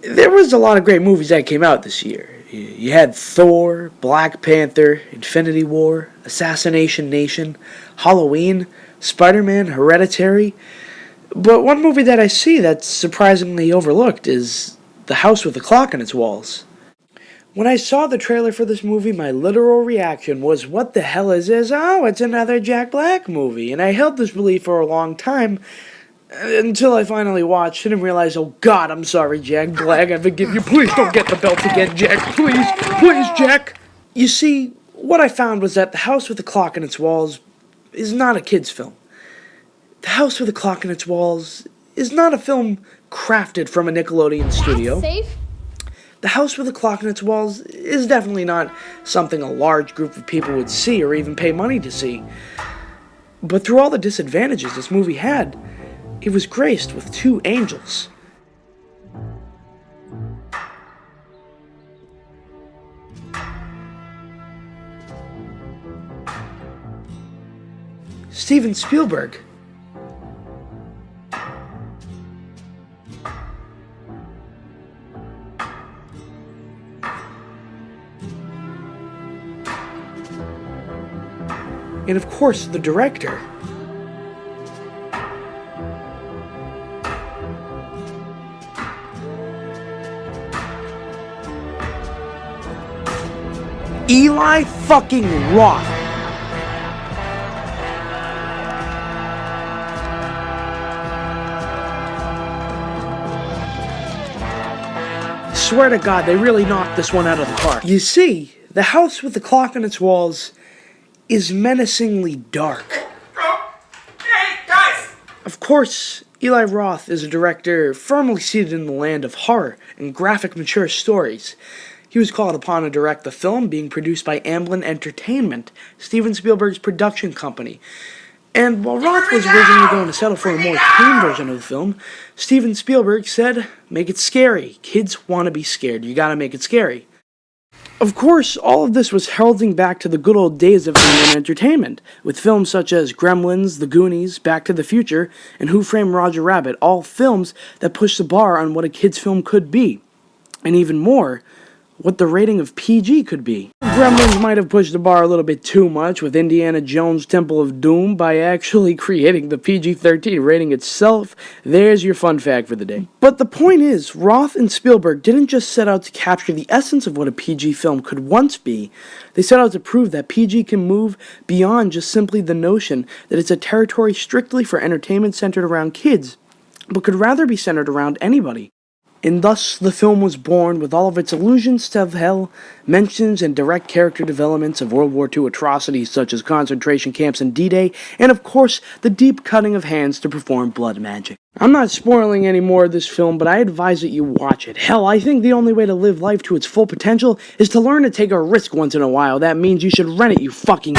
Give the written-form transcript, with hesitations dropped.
There was a lot of great movies that came out this year. You had Thor, Black Panther, Infinity War, Assassination Nation, Halloween, Spider-Man, Hereditary. But one movie that I see that's surprisingly overlooked is The House with a Clock on Its Walls. When I saw the trailer for this movie, my literal reaction was, what the hell is this? Oh, it's another Jack Black movie. And I held this belief for a long time, until I finally watched it and realized, oh God, I'm sorry, Jack Black, I forgive you. Please don't get the belt again, Jack. Please, Jack. You see, what I found was that The House with a Clock on Its Walls is not a kid's film. The House with a Clock on Its Walls is not a film crafted from a Nickelodeon studio. Safe? The House with a Clock on Its Walls is definitely not something a large group of people would see or even pay money to see. But through all the disadvantages this movie had, it was graced with two angels. Steven Spielberg. And of course, the director. Eli fucking Roth. Swear to God, they really knocked this one out of the park. You see, The House with the Clock on Its Walls is menacingly dark. Hey, guys! Of course, Eli Roth is a director firmly seated in the land of horror and graphic mature stories. He was called upon to direct the film being produced by Amblin Entertainment, Steven Spielberg's production company. And while Roth was originally going to settle for a more tame version of the film, Steven Spielberg said, make it scary. Kids want to be scared. You gotta make it scary. Of course, all of this was heralding back to the good old days of Amblin Entertainment, with films such as Gremlins, The Goonies, Back to the Future, and Who Framed Roger Rabbit, all films that pushed the bar on what a kid's film could be. And even more, what the rating of PG could be. Gremlins might have pushed the bar a little bit too much with Indiana Jones' Temple of Doom by actually creating the PG-13 rating itself. There's your fun fact for the day. But the point is, Roth and Spielberg didn't just set out to capture the essence of what a PG film could once be. They set out to prove that PG can move beyond just simply the notion that it's a territory strictly for entertainment centered around kids, but could rather be centered around anybody. And thus, the film was born with all of its allusions to hell, mentions and direct character developments of World War II atrocities such as concentration camps and D-Day, and of course, the deep cutting of hands to perform blood magic. I'm not spoiling any more of this film, but I advise that you watch it. Hell, I think the only way to live life to its full potential is to learn to take a risk once in a while. That means you should rent it, you fucking...